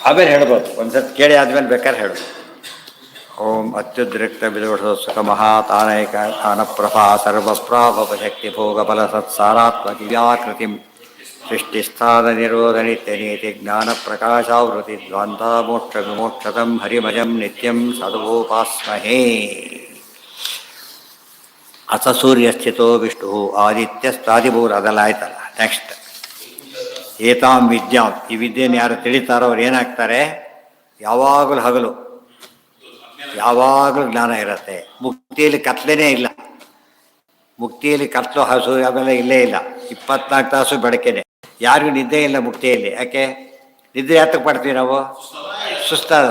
ಆಮೇಲೆ ಹೇಳ್ಬೋದು, ಒಂದ್ಸತಿ ಕೇಳಿ ಆದ್ಮೇಲೆ ಬೇಕಾದ್ರೆ ಹೇಳ್ಬೋದು. ಓಂ ಅತ್ಯುದ್ರಿಕ್ತ ವಿದೋಷ ಸುಖ ಮಹಾತಾನೈಕ ತಾನಪ್ರಭಾ ಸರ್ವಪ್ರಾಭವ ಶಕ್ತಿ ಭೋಗ ಬಲ ಸತ್ಸಾರಾತ್ಮಕ ವ್ಯಾಕೃತಿಂ ಸೃಷ್ಟಿಸ್ಥಾನ ನಿರೋಧ ನಿತ್ಯ ನೀತಿ ಜ್ಞಾನ ಪ್ರಕಾಶಾವೃತಿ ದ್ವಾಂತ ಮೋಕ್ಷ ವಿಮೋಕ್ಷತಂ ಹರಿಮಯಂ ನಿತ್ಯಂ ಸದವೋಪಾಸ್ಮಹೇ. ಅಸ ಸೂರ್ಯ ಸ್ಥಿತೋ ವಿಷ್ಣು ಆದಿತ್ಯಸ್ತಾದಿಭೂರ್ ಅದೆಲ್ಲ ಆಯ್ತಲ್ಲ. ನೆಕ್ಸ್ಟ್ ಏತಾಂ ವಿದ್ಯಾಂ, ಈ ವಿದ್ಯೆಯನ್ನು ಯಾರು ತಿಳಿತಾರೋ ಅವ್ರು ಏನಾಗ್ತಾರೆ? ಯಾವಾಗಲೂ ಹಗಲು, ಯಾವಾಗಲೂ ಜ್ಞಾನ ಇರುತ್ತೆ. ಮುಕ್ತಿಯಲ್ಲಿ ಕತ್ಲೇನೇ ಇಲ್ಲ. ಮುಕ್ತಿಯಲ್ಲಿ ಕತ್ಲು ಹಸು ಆಮೇಲೆ ಇಲ್ಲೇ ಇಲ್ಲ. 24 ತಾಸು ಬೆಳಕೇನೆ. ಯಾರಿಗೂ ನಿದ್ದೆ ಇಲ್ಲ ಮುಕ್ತಿಯಲ್ಲಿ. ಯಾಕೆ? ನಿದ್ರೆ ಯಾತಕ್ಕೆ ಮಾಡ್ತೀವಿ ನಾವು?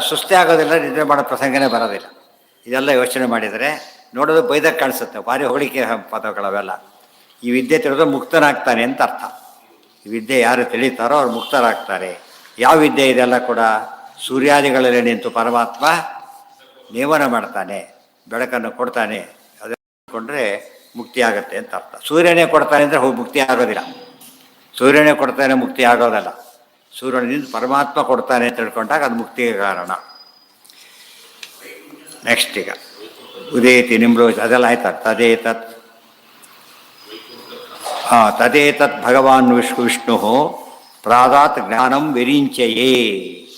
ಸುಸ್ತೇ ಆಗೋದಿಲ್ಲ, ನಿದ್ರೆ ಮಾಡೋ ಪ್ರಸಂಗನೇ ಬರೋದಿಲ್ಲ. ಇದೆಲ್ಲ ಯೋಚನೆ ಮಾಡಿದರೆ ನೋಡೋದು ಬೈದಕ್ಕೆ ಕಾಣಿಸುತ್ತೆ. ಭಾರಿ ಹೊಗಳಿಕೆ ಪದಗಳವೆಲ್ಲ. ಈ ವಿದ್ಯೆ ತಿಳಿದು ಮುಕ್ತನಾಗ್ತಾನೆ ಅಂತ ಅರ್ಥ. ಈ ವಿದ್ಯೆ ಯಾರು ತಿಳಿತಾರೋ ಅವ್ರು ಮುಕ್ತರಾಗ್ತಾರೆ. ಯಾವ ವಿದ್ಯೆ ಇದೆಲ್ಲ ಕೂಡ? ಸೂರ್ಯಾದಿಗಳಲ್ಲಿ ನಿಂತು ಪರಮಾತ್ಮ ನೇಮನ ಮಾಡ್ತಾನೆ, ಬೆಳಕನ್ನು ಕೊಡ್ತಾನೆ. ಅದನ್ನೇ ಮುಕ್ತಿ ಆಗುತ್ತೆ ಅಂತ ಅರ್ಥ. ಸೂರ್ಯನೇ ಕೊಡ್ತಾನೆ ಅಂದರೆ ಮುಕ್ತಿ ಆಗೋದಿಲ್ಲ. ಸೂರ್ಯನೇ ಕೊಡ್ತಾನೆ ಮುಕ್ತಿ ಆಗೋದಲ್ಲ. ಸೂರ್ಯನಿಂದ ಪರಮಾತ್ಮ ಕೊಡ್ತಾನೆ ಅಂತ ತಿಳ್ಕೊಂಡಾಗ ಅದು ಮುಕ್ತಿಗೆ ಕಾರಣ. ನೆಕ್ಸ್ಟ್ ಈಗ ಉದೇತಿ ನಿಮ್ರೋಜ ಅದೆಲ್ಲ ಆಯ್ತಾ? ತದೇತತ್ ಭಗವಾನ್ ವಿಷ್ಣು ಪ್ರಾದಾತ್ ಜ್ಞಾನಂ ವಿರಿಂಚಯೇ.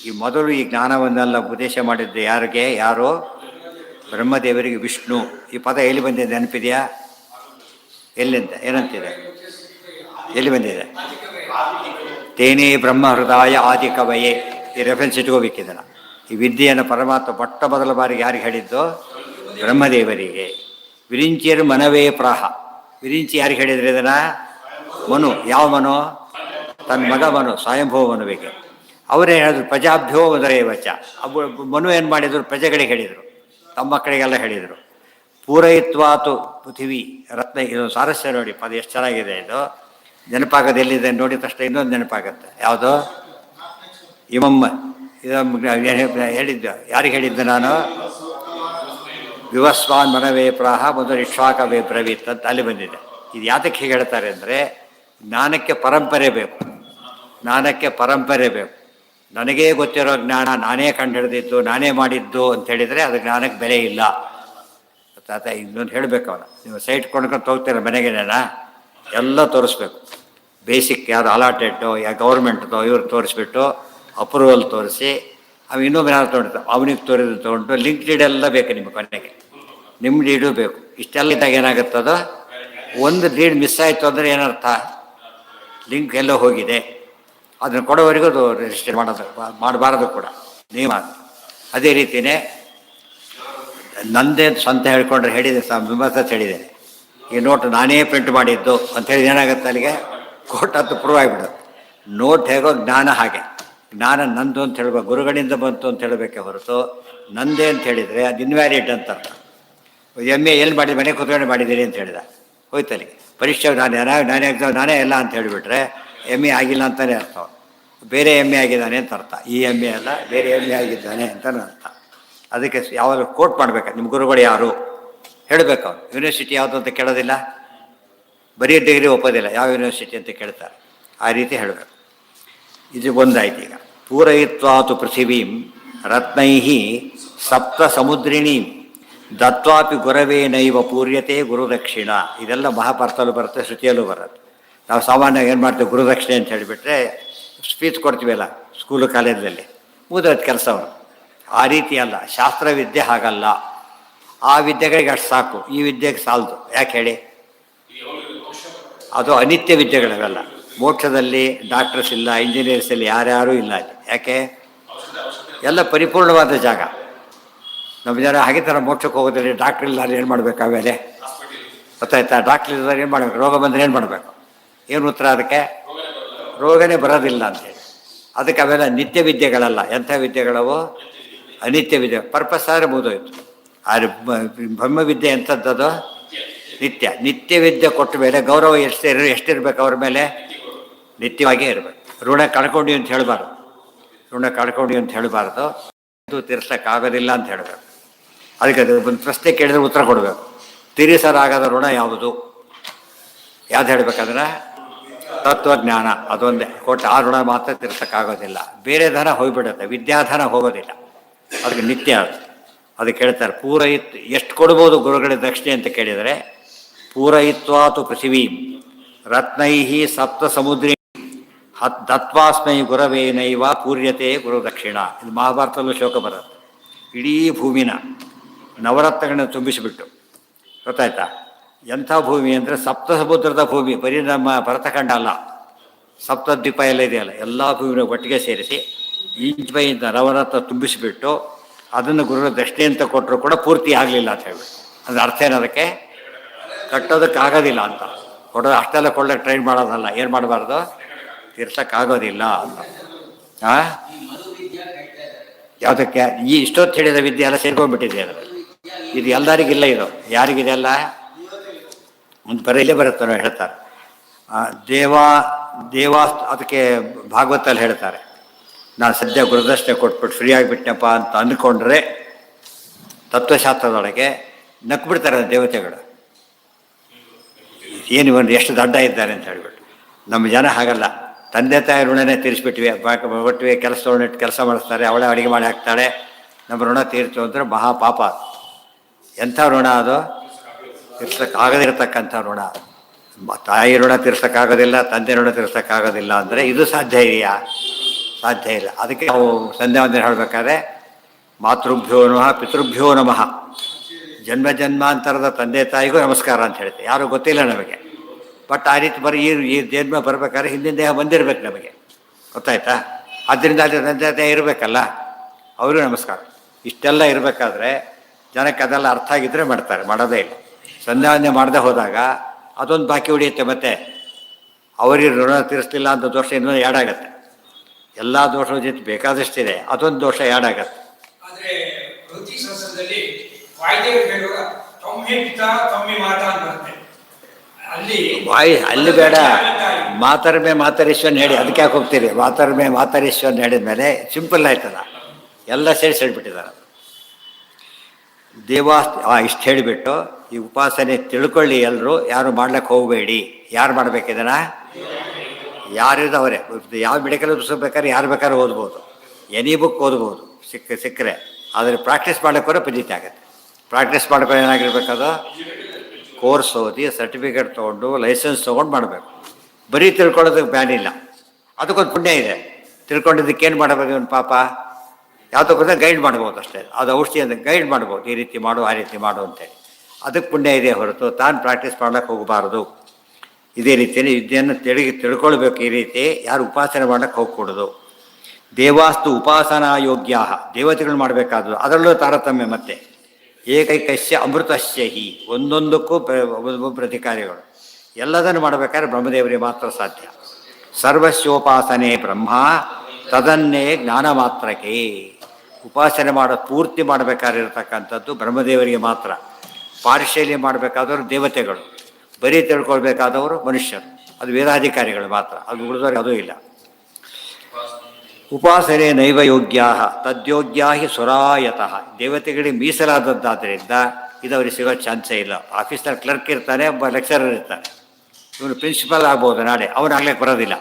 ಈ ಮೊದಲು ಈ ಜ್ಞಾನವನ್ನೆಲ್ಲ ಉಪದೇಶ ಮಾಡಿದ್ದೆ ಯಾರಿಗೆ? ಯಾರು? ಬ್ರಹ್ಮದೇವರಿಗೆ ವಿಷ್ಣು. ಈ ಪದ ಎಲ್ಲಿ ಬಂದಿದೆ ನೆನಪಿದೆಯಾ? ಎಲ್ಲಿಂದ ಏನಂತಿದೆ? ಎಲ್ಲಿ ಬಂದಿದೆ? ತೇನೇ ಬ್ರಹ್ಮ ಹೃದಯ ಆದಿ ಕವಯೇ. ಈ ರೆಫರೆನ್ಸ್ ಇಟ್ಕೋಬೇಕಿದನ್ನು. ಈ ವಿದ್ಯೆಯನ್ನು ಪರಮಾತ್ಮ ಮೊಟ್ಟ ಮೊದಲ ಬಾರಿಗೆ ಯಾರಿಗೆ ಹೇಳಿದ್ದು? ಬ್ರಹ್ಮದೇವರಿಗೆ. ವಿರಿಂಚಿಯರು ಮನವೇ ಪ್ರಾಹ. ವಿರಿಂಚಿ ಯಾರಿಗೆ ಹೇಳಿದ್ರೆ ಇದನ್ನು? ಮನು. ಯಾವ ಮನು? ತನ್ನ ಮಗ ಮನು, ಸ್ವಯಂಭವ ಮನುವಿಗೆ. ಅವರೇ ಹೇಳಿದ್ರು ಪ್ರಜಾಭ್ಯೋ ಮದರೇವಚ. ಮನು ಏನು ಮಾಡಿದರು? ಪ್ರಜೆಗಳಿಗೆ ಹೇಳಿದರು, ತಮ್ಮ ಮಕ್ಕಳಿಗೆಲ್ಲ ಹೇಳಿದರು. ಪೂರಯಿತ್ವಾತು ಪೃಥಿವಿ ರತ್ನ. ಇದು ಸಾರಸ್ಯ ನೋಡಿ, ಪದ ಎಷ್ಟು ಚೆನ್ನಾಗಿದೆ. ಇದು ನೆನಪಾಗೋದು ಎಲ್ಲಿದೆ ನೋಡಿದ ತಕ್ಷಣ ಇನ್ನೊಂದು ನೆನಪಾಗುತ್ತೆ. ಯಾವುದು? ಇಮಮ್ಮ. ಇದು ಹೇಳಿದ್ದು ಯಾರಿಗೆ ಹೇಳಿದ್ದೆ ನಾನು? ವಿವಸ್ವಾನ್ ಮನವೇ ಪ್ರಾಹ ಮೊದಲು ಇಕ್ಷ್ವಾಕವೇ ಬ್ರವೀತ್ ಅಂತ ಅಲ್ಲಿ ಬಂದಿದೆ. ಇದು ಯಾತಕ್ಕೆ ಹೀಗೆ ಹೇಳ್ತಾರೆ ಅಂದರೆ, ಜ್ಞಾನಕ್ಕೆ ಪರಂಪರೆ ಬೇಕು. ಜ್ಞಾನಕ್ಕೆ ಪರಂಪರೆ ಬೇಕು. ನನಗೇ ಗೊತ್ತಿರೋ ಜ್ಞಾನ, ನಾನೇ ಕಂಡುಹಿಡಿದಿದ್ದು, ನಾನೇ ಮಾಡಿದ್ದು ಅಂತ ಹೇಳಿದರೆ ಅದು ಜ್ಞಾನಕ್ಕೆ ಬೆಲೆ ಇಲ್ಲ. ತಾತ ಇನ್ನೊಂದು ಹೇಳಬೇಕು. ಅವನು ನೀವು ಸೈಟ್ ಕೊಂಡ್ಕೊಂಡು ಹೋಗ್ತೀರ ಮನೆಗೇನೇನ ಎಲ್ಲ ತೋರಿಸ್ಬೇಕು. ಬೇಸಿಕ್ ಯಾರು ಅಲಾಟೆಡ್ಡು ಯಾ ಗೌರ್ಮೆಂಟ್ದು ಇವ್ರು ತೋರಿಸ್ಬಿಟ್ಟು ಅಪ್ರೂವಲ್ ತೋರಿಸಿ, ಅವು ಇನ್ನೊಬ್ಬರು ಯಾರು ತೊಗೊಂಡಿರ್ತಾರೆ ಅವನಿಗೆ ತೋರಿದು ತೊಗೊಂಡು ಲಿಂಕ್ ಡೀಡ್ ಎಲ್ಲ ಬೇಕು ನಿಮ್ಮ ಕೊನೆಗೆ. ನಿಮ್ಮ ಡೀಡು ಬೇಕು. ಇಷ್ಟೆಲ್ಲ ಇದ್ದಾಗ ಏನಾಗುತ್ತದೋ, ಒಂದು ಡೀಡ್ ಮಿಸ್ ಆಯಿತು ಅಂದರೆ ಏನರ್ಥ? ಲಿಂಕ್ ಎಲ್ಲೋ ಹೋಗಿದೆ. ಅದನ್ನು ಕೊಡೋವರೆಗೂ ಅದು ರಿಜಿಸ್ಟರ್ ಮಾಡಬಾರದು ಕೂಡ ನಿಯಮ. ಅದೇ ರೀತಿಯೇ ನಂದೇ ಸ್ವಂತ ಹೇಳ್ಕೊಂಡ್ರೆ ಹೇಳಿದೆ, ವಿಮರ್ಶ ಹೇಳಿದ್ದೇನೆ. ಈ ನೋಟ್ ನಾನೇ ಪ್ರಿಂಟ್ ಮಾಡಿದ್ದು ಅಂತ ಹೇಳಿದ ಏನಾಗುತ್ತೆ? ಅಲ್ಲಿಗೆ ಕೋರ್ಟ್ ಅಂತ ಪ್ರೂವ್ ಆಗಿಬಿಡೋದು. ನೋಟ್ ಹೇಗೋ ಜ್ಞಾನ ಹಾಗೆ. ಜ್ಞಾನ ನಂದು ಅಂತ ಹೇಳ್ಬೇಕು, ಗುರುಗಳಿಂದ ಬಂತು ಅಂತ ಹೇಳಬೇಕೆ ಹೊರತು ನಂದೇ ಅಂತ ಹೇಳಿದರೆ ಅದು ಇನ್ವ್ಯಾಲಿಡ್ ಅಂತ ಅರ್ಥ. MA ಎಲ್ಲಿ ಮಾಡಿ ಮನೆ ಕೂತ್ಕೊಂಡು ಮಾಡಿದ್ದೀರಿ ಅಂತ ಹೇಳಿದ, ಹೋಯ್ತು ಅಲ್ಲಿಗೆ. ಪರೀಕ್ಷೆ ನಾನೇ ಎಕ್ಸಾಮ್ ನಾನೇ ಎಲ್ಲ ಅಂತ ಹೇಳಿಬಿಟ್ರೆ MA ಆಗಿಲ್ಲ ಅಂತಲೇ ಅರ್ಥ. ಬೇರೆ MA ಆಗಿದ್ದಾನೆ ಅಂತ ಅರ್ಥ. ಈ MA ಅಲ್ಲ, ಬೇರೆ MA ಆಗಿದ್ದಾನೆ ಅಂತಲೇ ಅರ್ಥ. ಅದಕ್ಕೆ ಯಾವಾಗ ಕೋಟ್ ಮಾಡಬೇಕು, ನಿಮ್ಮ ಗುರುಗಳು ಯಾರು ಹೇಳಬೇಕು. ಅವ್ರು ಯೂನಿವರ್ಸಿಟಿ ಯಾವುದು ಅಂತ ಕೇಳೋದಿಲ್ಲ, ಬರೀ ಡಿಗ್ರಿ ಒಪ್ಪೋದಿಲ್ಲ, ಯಾವ ಯೂನಿವರ್ಸಿಟಿ ಅಂತ ಕೇಳ್ತಾರೆ. ಆ ರೀತಿ ಹೇಳಬೇಕು. ಇದು ಒಂದಾಯ್ತು. ಈಗ ಪೂರಯಿತ್ವಾತು ಪೃಥಿವೀಂ ರತ್ನೈ ಸಪ್ತ ಸಮುದ್ರಿಣೀಂ ದತ್ವಾಪಿ ಗುರವೇ ನೈವ ಪೂರ್ಯತೆ ಗುರುದಕ್ಷಿಣ. ಇದೆಲ್ಲ ಮಹಾಭಾರತಲ್ಲೂ ಬರುತ್ತೆ, ಶ್ರುತಿಯಲ್ಲೂ ಬರುತ್ತೆ. ನಾವು ಸಾಮಾನ್ಯವಾಗಿ ಏನು ಮಾಡ್ತೀವಿ? ಗುರುದಕ್ಷಿಣೆ ಅಂತ ಹೇಳಿಬಿಟ್ರೆ ಸ್ಪೀಚ್ ಕೊಡ್ತೀವಲ್ಲ ಸ್ಕೂಲು ಕಾಲೇಜಲ್ಲಿ, ಮುಗಿದೋದು ಕೆಲಸವನ್ನು. ಆ ರೀತಿ ಅಲ್ಲ, ಶಾಸ್ತ್ರವಿದ್ಯೆ ಹಾಗಲ್ಲ. ಆ ವಿದ್ಯೆಗಳಿಗೆ ಅಷ್ಟು ಸಾಕು, ಈ ವಿದ್ಯೆಗೆ ಸಾಲದು. ಯಾಕೆ ಹೇಳಿ? ಅದು ಅನಿತ್ಯ ವಿದ್ಯೆಗಳವೆಲ್ಲ. ಮೋಕ್ಷದಲ್ಲಿ ಡಾಕ್ಟರ್ಸ್ ಇಲ್ಲ, ಇಂಜಿನಿಯರ್ಸ್ ಇಲ್ಲ, ಯಾರ್ಯಾರೂ ಇಲ್ಲ ಅಲ್ಲಿ. ಯಾಕೆ? ಎಲ್ಲ ಪರಿಪೂರ್ಣವಾದ ಜಾಗ. ನಮ್ಮ ಜನ ಹಾಗೆ ಥರ ಮೋಕ್ಷಕ್ಕೆ ಹೋಗೋದ್ರಲ್ಲಿ ಡಾಕ್ಟ್ರ್ ಇಲ್ಲ ಏನು ಮಾಡಬೇಕು? ಆಮೇಲೆ ಗೊತ್ತಾಯ್ತಾ? ಡಾಕ್ಟ್ರ್ ಇಲ್ಲದಾಗ ಏನು ಮಾಡಬೇಕು? ರೋಗ ಬಂದರೆ ಏನು ಮಾಡಬೇಕು? ಏನು ಉತ್ತರ ಅದಕ್ಕೆ? ರೋಗನೇ ಬರೋದಿಲ್ಲ ಅಂತೇಳಿ. ಅದಕ್ಕೆ ಅವೆಲ್ಲ ನಿತ್ಯ ವಿದ್ಯೆಗಳಲ್ಲ. ಎಂಥ ವಿದ್ಯೆಗಳವು? ಅನಿತ್ಯ ವಿದ್ಯೆ. ಪರ್ಪಸ್ ಆದರೆ ಮುಗಿದೋಯ್ತು. ಆದರೆ ಬ್ರಹ್ಮವಿದ್ಯೆ ಎಂಥದ್ದದು? ನಿತ್ಯ. ನಿತ್ಯ ವಿದ್ಯೆ ಕೊಟ್ಟ ಮೇಲೆ ಗೌರವ ಎಷ್ಟಿರ್ಬೇಕು ಅವ್ರ ಮೇಲೆ? ನಿತ್ಯವಾಗೇ ಇರಬೇಕು. ಋಣ ಕಳ್ಕೊಂಡು ಅಂತ ಹೇಳಬಾರ್ದು. ಋಣ ಕಳ್ಕೊಂಡು ಅಂತ ಹೇಳಬಾರ್ದು. ಇದು ತೀರಿಸೋಕ್ಕಾಗೋದಿಲ್ಲ ಅಂತ ಹೇಳಬೇಕು. ಅದಕ್ಕೆ ಅದು ಒಂದು ಪ್ರಶ್ನೆ ಕೇಳಿದ್ರೆ ಉತ್ತರ ಕೊಡಬೇಕು. ತೀರಿಸಲಾಗದ ಋಣ ಯಾವುದು? ಯಾವ್ದು ಹೇಳ್ಬೇಕಂದ್ರೆ ತತ್ವಜ್ಞಾನ ಅದೊಂದೇ ಕೊಟ್ಟು ಆ ಋಣ ಮಾತ್ರ ತೀರ್ಸೋಕ್ಕಾಗೋದಿಲ್ಲ. ಬೇರೆ ಧನ ಹೋಗ್ಬಿಡುತ್ತೆ, ವಿದ್ಯಾಧನ ಹೋಗೋದಿಲ್ಲ. ಅದಕ್ಕೆ ನಿತ್ಯ ಅದಕ್ಕೆ ಹೇಳ್ತಾರೆ ಪೂರೈತ್ ಎಷ್ಟು ಕೊಡ್ಬೋದು ಗುರುಗಳ ದಕ್ಷಿಣೆ ಅಂತ ಕೇಳಿದರೆ, ಪೂರಯಿತ್ವಾತು ಪೃಥಿವೀ ರತ್ನೈ ಸಪ್ತ ಸಮುದ್ರಿ ದತ್ವಾಸ್ಮೈ ಗುರವೇನೈವ ಪೂರ್ಯತೆ ಗುರು ದಕ್ಷಿಣ. ಇದು ಮಹಾಭಾರತದಲ್ಲೂ ಶ್ಲೋಕ ಬರುತ್ತೆ. ಇಡೀ ಭೂಮಿನ ನವರತ್ನಗಳನ್ನ ತುಂಬಿಸಿಬಿಟ್ಟು, ಗೊತ್ತಾಯ್ತಾ? ಎಂಥ ಭೂಮಿ ಅಂದರೆ ಸಪ್ತ ಸಮುದ್ರದ ಭೂಮಿ, ಬರೀ ನಮ್ಮ ಭರತಖಂಡ ಅಲ್ಲ, ಸಪ್ತದ್ವೀಪ ಎಲ್ಲ ಇದೆಯಲ್ಲ, ಎಲ್ಲ ಭೂಮಿನ ಒಟ್ಟಿಗೆ ಸೇರಿಸಿ ಇಂಚ್ ಬೈ ಇಂಚ್ ನವರತ್ನ ತುಂಬಿಸಿಬಿಟ್ಟು ಅದನ್ನು ಗುರುಗಳ ದಕ್ಷಿಣೆ ಅಂತ ಕೊಟ್ಟರು ಕೂಡ ಪೂರ್ತಿ ಆಗಲಿಲ್ಲ ಅಂತ ಹೇಳ್ಬಿಟ್ಟು. ಅದ್ರ ಅರ್ಥ ಏನದಕ್ಕೆ? ಕಟ್ಟೋದಕ್ಕಾಗೋದಿಲ್ಲ ಅಂತ. ಕೊಡೋದು ಅಷ್ಟೆಲ್ಲ ಕೊಳ್ಳಕ್ಕೆ ಟ್ರೈನ್ ಮಾಡೋದಲ್ಲ, ಏನು ಮಾಡಬಾರ್ದು, ತೀರ್ಸೋಕ್ಕಾಗೋದಿಲ್ಲ ಅಂತ. ಯಾವುದಕ್ಕೆ ಈ ಇಷ್ಟೊತ್ತು ಹೇಳಿದ ವಿದ್ಯೆ ಎಲ್ಲ ಸೇರ್ಕೊಂಡ್ಬಿಟ್ಟಿದೆ ಅದು. ಇದು ಎಲ್ಲರಿಗಿಲ್ಲ, ಇದು ಯಾರಿಗಿದೆ ಅಲ್ಲ, ಒಂದು ಇಲ್ಲೇ ಬರುತ್ತೆ ನಾವು ಹೇಳ್ತಾರೆ. ದೇವ ಅದಕ್ಕೆ ಭಾಗವತಲ್ಲಿ ಹೇಳ್ತಾರೆ, ನಾನು ಸದ್ಯ ಗುರುದಕ್ಷಿಣೆ ಕೊಟ್ಬಿಟ್ಟು ಫ್ರೀ ಆಗಿಬಿಟ್ಟೆಪ್ಪ ಅಂತ ಅಂದ್ಕೊಂಡ್ರೆ ತತ್ವಶಾಸ್ತ್ರದೊಳಗೆ ನಕ್ಬಿಡ್ತಾರೆ ದೇವತೆಗಳು. ಏನು ಇವನು ಎಷ್ಟು ದಡ್ಡ ಇದ್ದಾರೆ ಅಂತ ಹೇಳ್ಬಿಟ್ಟು. ನಮ್ಮ ಜನ ಹಾಗಲ್ಲ, ತಂದೆ ತಾಯಿ ಋಣನೇ ತೀರಿಸ್ಬಿಟ್ವಿ, ಒಟ್ಟಿಗೆ ಕೆಲಸದೊಳನಿಟ್ಟು ಕೆಲಸ ಮಾಡಿಸ್ತಾರೆ, ಅವಳೇ ಅಡುಗೆ ಮಾಡಿ ಹಾಕ್ತಾಳೆ, ನಮ್ಮ ಋಣ ತೀರ್ತು ಅಂದರೆ ಮಹಾಪಾಪ. ಎಂಥ ಋಣ ಅದು? ತೀರ್ಸೋಕ್ಕಾಗದಿರತಕ್ಕಂಥ ಋಣ. ತಾಯಿ ಋಣ ತೀರ್ಸೋಕ್ಕಾಗೋದಿಲ್ಲ, ತಂದೆ ಋಣ ತೀರ್ಸೋಕ್ಕಾಗೋದಿಲ್ಲ ಅಂದರೆ ಇದು ಸಾಧ್ಯ ಇದೆಯಾ? ಸಾಧ್ಯ ಇಲ್ಲ. ಅದಕ್ಕೆ ನಾವು ಸಂಧ್ಯಾ ವಂದನೆ ಹೇಳಬೇಕಾದ್ರೆ ಮಾತೃಭ್ಯೋ ನಮಃ ಪಿತೃಭ್ಯೋ ನಮಃ, ಜನ್ಮ ಜನ್ಮಾಂತರದ ತಂದೆ ತಾಯಿಗೂ ನಮಸ್ಕಾರ ಅಂತ ಹೇಳ್ತೀವಿ. ಯಾರೂ ಗೊತ್ತಿಲ್ಲ ನಮಗೆ, ಬಟ್ ಆ ರೀತಿ ಈ ಜನ್ಮ ಬರಬೇಕಾದ್ರೆ ಹಿಂದಿನ ದೇಹ ಬಂದಿರಬೇಕು ನಮಗೆ, ಗೊತ್ತಾಯ್ತಾ? ಆದ್ದರಿಂದ ಅಲ್ಲಿ ತಂದೆ ತಾಯಿ ಇರಬೇಕಲ್ಲ, ಅವ್ರಿಗೂ ನಮಸ್ಕಾರ. ಇಷ್ಟೆಲ್ಲ ಇರಬೇಕಾದ್ರೆ ಜನಕ್ಕೆ ಅದೆಲ್ಲ ಅರ್ಥ ಆಗಿದ್ದರೆ ಮಾಡ್ತಾರೆ, ಮಾಡೋದೇ ಇಲ್ಲ. ಸಂಧ್ಯಾವಂದನೆ ಮಾಡದೆ ಹೋದಾಗ ಅದೊಂದು ಬಾಕಿ ಉಳಿಯುತ್ತೆ. ಮತ್ತೆ ಅವರಿಗೆ ಋಣ ತೀರಿಸಲಿಲ್ಲ ಅಂತ ದೋಷ ಇನ್ನೊಂದು ಆಗುತ್ತೆ. ಎಲ್ಲ ದೋಷದ ಜೊತೆ ಬೇಕಾದಷ್ಟಿದೆ, ಅದೊಂದು ದೋಷ ಆಗುತ್ತೆ. ಆದರೆ ಜ್ಯೋತಿಷಾಸ್ತ್ರದಲ್ಲಿ ವಾಯುದೇವರು ಹೇಳುವ ತೊಮ್ಮೆ ಪಿತಾ ತೊಮ್ಮೆ ಮಾತಾ ಅಂತ ಬರುತ್ತೆ. ಅಲ್ಲಿ ಬೇಡ, ಮಾತರ್ಮೆ ಮಾತರೀಶ್ವರನ್ ಹೇಳಿ ಅದಕ್ಕೆ ಯಾಕೆ ಹೋಗ್ತೀರಿ? ಮಾತರ್ಮೆ ಮಾತರೀಶ್ವರನ್ ಹೇಳಿದ ಮೇಲೆ ಸಿಂಪಲ್ ಆಯ್ತಲ್ಲ, ಎಲ್ಲ ಸೇರಿಸಿ ಹೇಳ್ಬಿಟ್ಟಿದ್ದಾರೆ. ಇಷ್ಟು ಹೇಳಿಬಿಟ್ಟು ಈ ಉಪಾಸನೆ ತಿಳ್ಕೊಳ್ಳಿ ಎಲ್ಲರೂ, ಯಾರು ಮಾಡ್ಲಿಕ್ಕೆ ಹೋಗಬೇಡಿ. ಯಾರು ಮಾಡ್ಬೇಕಿದನ? ಯಾರಿದ್ದು ಅವರೇ. ಯಾವ ಮೆಡಿಕಲ್ ಬೇಕಾದ್ರೆ ಯಾರು ಬೇಕಾದ್ರೂ ಓದ್ಬೋದು, ಎನಿ ಬುಕ್ ಓದ್ಬೋದು ಸಿಕ್ಕರೆ. ಆದರೆ ಪ್ರಾಕ್ಟೀಸ್ ಮಾಡೋಕ್ಕೋರೆ ಪದ್ಧತಿ ಆಗುತ್ತೆ. ಪ್ರಾಕ್ಟೀಸ್ ಮಾಡ್ಕೊಂಡು ಏನಾಗಿರ್ಬೇಕದು? ಕೋರ್ಸ್ ಓದಿ ಸರ್ಟಿಫಿಕೇಟ್ ತೊಗೊಂಡು ಲೈಸೆನ್ಸ್ ತೊಗೊಂಡು ಮಾಡಬೇಕು. ಬರೀ ತಿಳ್ಕೊಳ್ಳೋದಕ್ಕೆ ಬ್ಯಾನ್ ಇಲ್ಲ, ಅದಕ್ಕೊಂದು ಪುಣ್ಯ ಇದೆ. ತಿಳ್ಕೊಂಡಿದ್ದಕ್ಕೇನು ಮಾಡಬೇಕು? ಇವನು ಪಾಪ ಯಾವುದಕ್ಕೋದ್ರೆ ಗೈಡ್ ಮಾಡ್ಬೋದು ಅಷ್ಟೇ. ಅದು ಔಷಧಿ ಅಂದರೆ ಗೈಡ್ ಮಾಡ್ಬೋದು, ಈ ರೀತಿ ಮಾಡು ಆ ರೀತಿ ಮಾಡು ಅಂತೇಳಿ. ಅದಕ್ಕೆ ಪುಣ್ಯ ಇದೆ ಹೊರತು ತಾನು ಪ್ರಾಕ್ಟೀಸ್ ಮಾಡ್ಲಿಕ್ಕೆ ಹೋಗಬಾರ್ದು. ಇದೇ ರೀತಿಯಲ್ಲಿ ವಿದ್ಯೆಯನ್ನು ತಿಳ್ಕೊಳ್ಬೇಕು. ಈ ರೀತಿ ಯಾರು ಉಪಾಸನೆ ಮಾಡ್ಲಿಕ್ಕೆ ಹೋಗ್ಕೊಡೋದು. ದೇವಾಸ್ತು ಉಪಾಸನಾ ಯೋಗ್ಯ, ದೇವತೆಗಳು ಮಾಡಬೇಕಾದ್ರು ಅದರಲ್ಲೂ ತಾರತಮ್ಯ. ಮತ್ತೆ ಏಕೈಕಸ್ಯ ಅಮೃತಸ್ಯ ಹಿ, ಒಂದೊಂದಕ್ಕೂ ಒಬ್ಬೊಬ್ಬರು ಅಧಿಕಾರಿಗಳು. ಎಲ್ಲದನ್ನು ಮಾಡಬೇಕಾದ್ರೆ ಬ್ರಹ್ಮದೇವರಿಗೆ ಮಾತ್ರ ಸಾಧ್ಯ. ಸರ್ವಸ್ಯೋಪಾಸನೆ ಬ್ರಹ್ಮ ತದನ್ನೇ ಜ್ಞಾನ ಮಾತ್ರಕ್ಕೆ. ಉಪಾಸನೆ ಪೂರ್ತಿ ಮಾಡಬೇಕಾಗಿರ್ತಕ್ಕಂಥದ್ದು ಬ್ರಹ್ಮದೇವರಿಗೆ ಮಾತ್ರ. ಪಾರ್ಶಲ್ಯ ಮಾಡಬೇಕಾದವರು ದೇವತೆಗಳು, ಬರೀ ತಿಳ್ಕೊಳ್ಬೇಕಾದವರು ಮನುಷ್ಯರು, ಅದು ವೇದಾಧಿಕಾರಿಗಳು ಮಾತ್ರ. ಅದು ಉಳಿದವ್ರಿಗೆ ಅದೂ ಇಲ್ಲ. ಉಪಾಸನೆ ನೈವ ಯೋಗ್ಯಾ ತದ್ಯೋಗ್ಯಾ ಹಿ ಸುರಾಯತಃ. ದೇವತೆಗಳಿಗೆ ಮೀಸಲಾದದ್ದಾದ್ದರಿಂದ ಇದು ಅವ್ರಿಗೆ ಸಿಗೋ ಚಾನ್ಸೇ ಇಲ್ಲ. ಆಫೀಸ್ನಲ್ಲಿ ಕ್ಲರ್ಕ್ ಇರ್ತಾನೆ, ಒಬ್ಬ ಲೆಕ್ಚರರ್ ಇರ್ತಾನೆ, ಇವನು ಪ್ರಿನ್ಸಿಪಲ್ ಆಗ್ಬೋದು ನಾಳೆ, ಅವನು ಆಗ್ಲಿಕ್ಕೆ ಬರೋದಿಲ್ಲ.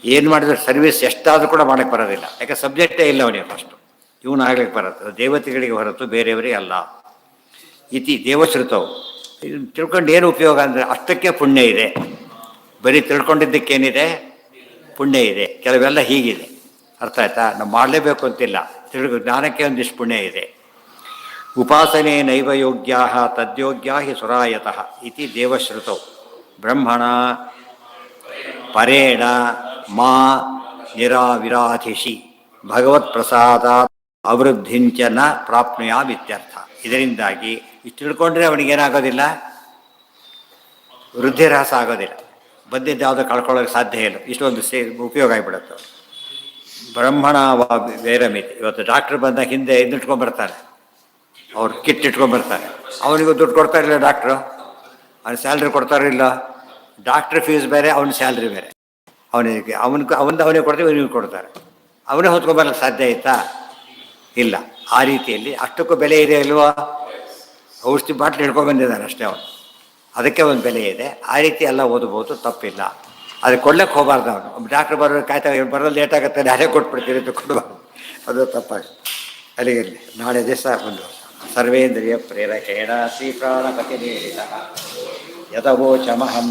ಏನು ಮಾಡಿದ್ರೆ ಸರ್ವಿಸ್ ಎಷ್ಟಾದರೂ ಕೂಡ ಮಾಡೋಕ್ಕೆ ಬರೋದಿಲ್ಲ, ಯಾಕೆ ಸಬ್ಜೆಕ್ಟೇ ಇಲ್ಲ ಅವನಿಗೆ. ಫಸ್ಟು ಇವನು ಆಗ್ಲಿಕ್ಕೆ ಬರುತ್ತೆ. ದೇವತೆಗಳಿಗೆ ಹೊರತು ಬೇರೆಯವರಿಗೆ ಅಲ್ಲ. ಇತಿ ದೇವಶ್ರುತವು. ಇದನ್ನು ತಿಳ್ಕೊಂಡು ಏನು ಉಪಯೋಗ ಅಂದರೆ ಅಷ್ಟಕ್ಕೆ ಪುಣ್ಯ ಇದೆ. ಬರೀ ತಿಳ್ಕೊಂಡಿದ್ದಕ್ಕೇನಿದೆ? ಪುಣ್ಯ ಇದೆ. ಕೆಲವೆಲ್ಲ ಹೀಗಿದೆ, ಅರ್ಥ ಆಯ್ತಾ? ನಾವು ಮಾಡಲೇಬೇಕು ಅಂತಿಲ್ಲ, ಜ್ಞಾನಕ್ಕೆ ಒಂದಿಷ್ಟು ಪುಣ್ಯ ಇದೆ. ಉಪಾಸನೆ ನೈವ ಯೋಗ್ಯಾ ತದ್ಯೋಗ್ಯಾ ಹಿ ಸುರಾಯತಃ ಇತಿ ದೇವಶ್ರುತೌ. ಬ್ರಹ್ಮಣ ಪರೇಣ ಮಾ ನಿರಾವಿರಾಧಿಷಿ ಭಗವತ್ ಪ್ರಸಾದ ಅವೃದ್ಧಿಂಚ ನ ಪ್ರಾಪ್ನುಯಾಮಿತ್ಯರ್ಥ. ಇದರಿಂದಾಗಿ ಇಷ್ಟು ತಿಳ್ಕೊಂಡ್ರೆ ಅವನಿಗೇನಾಗೋದಿಲ್ಲ? ವೃದ್ಧಿರಹಸ ಆಗೋದಿಲ್ಲ. ಬಂದಿದ್ದು ಯಾವುದೋ ಕಳ್ಕೊಳ್ಳೋಕೆ ಸಾಧ್ಯ ಇಲ್ಲ. ಇಷ್ಟೊಂದು ಉಪಯೋಗ ಆಗಿಬಿಡುತ್ತೆ. ಬ್ರಹ್ಮಣ ಬೇರೆ ಮಿತಿ. ಇವತ್ತು ಡಾಕ್ಟ್ರ್ ಬಂದಾಗ ಹಿಂದೆ ಇಟ್ಕೊಂಡ್ಬರ್ತಾರೆ, ಅವ್ರು ಕಿಟ್ ಇಟ್ಕೊಂಡ್ಬರ್ತಾರೆ. ಅವನಿಗೂ ದುಡ್ಡು ಕೊಡ್ತಾರಿಲ್ಲ ಡಾಕ್ಟ್ರು, ಅವ್ನು ಸ್ಯಾಲ್ರಿ ಕೊಡ್ತಾರಿಲ್ಲ. ಡಾಕ್ಟ್ರ್ ಫೀಸ್ ಬೇರೆ, ಅವನ ಸ್ಯಾಲ್ರಿ ಬೇರೆ. ಅವನಿಗೆ ಕೊಡ್ತೀವಿ, ಇವನಿಗೆ ಕೊಡ್ತಾರೆ. ಅವನೇ ಹೊತ್ಕೊಂಬರಕ್ಕೆ ಸಾಧ್ಯ ಆಯ್ತಾ? ಇಲ್ಲ. ಆ ರೀತಿಯಲ್ಲಿ ಅಷ್ಟಕ್ಕೂ ಬೆಲೆ ಇದೆ ಇಲ್ವಾ? ಔಷಧಿ ಬಾಟ್ಲಿ ಹಿಡ್ಕೊಂಡ್ಬಂದಿದ್ದಾನೆ ಅಷ್ಟೇ ಅವನು, ಅದಕ್ಕೆ ಒಂದು ಬೆಲೆ ಇದೆ. ಆ ರೀತಿ ಎಲ್ಲ ಓದ್ಬೋದು, ತಪ್ಪಿಲ್ಲ. ಅದು ಕೊಡ್ಲಿಕ್ಕೆ ಹೋಗಬಾರ್ದು ಅವನು. ಡಾಕ್ಟ್ರ್ ಬರೋರು ಕಾಯ್ತಾ ಬರೋದು ಲೇಟ್ ಆಗುತ್ತೆ, ನಾನೇ ಕೊಟ್ಬಿಡ್ತೀನಿ ಅಂತ ಕೊಡಬಾರ್ದು, ಅದು ತಪ್ಪಾಗುತ್ತೆ. ಅಲ್ಲಿಗೆ ನಾಳೆ ದಿವಸ ಒಂದು ಸರ್ವೇಂದ್ರಿಯ ಪ್ರೇರಕೇಣ ಶ್ರೀ ಪ್ರಾಣಪತಿ ನೀಡಿದ ಯದವೋಚಮಹಂ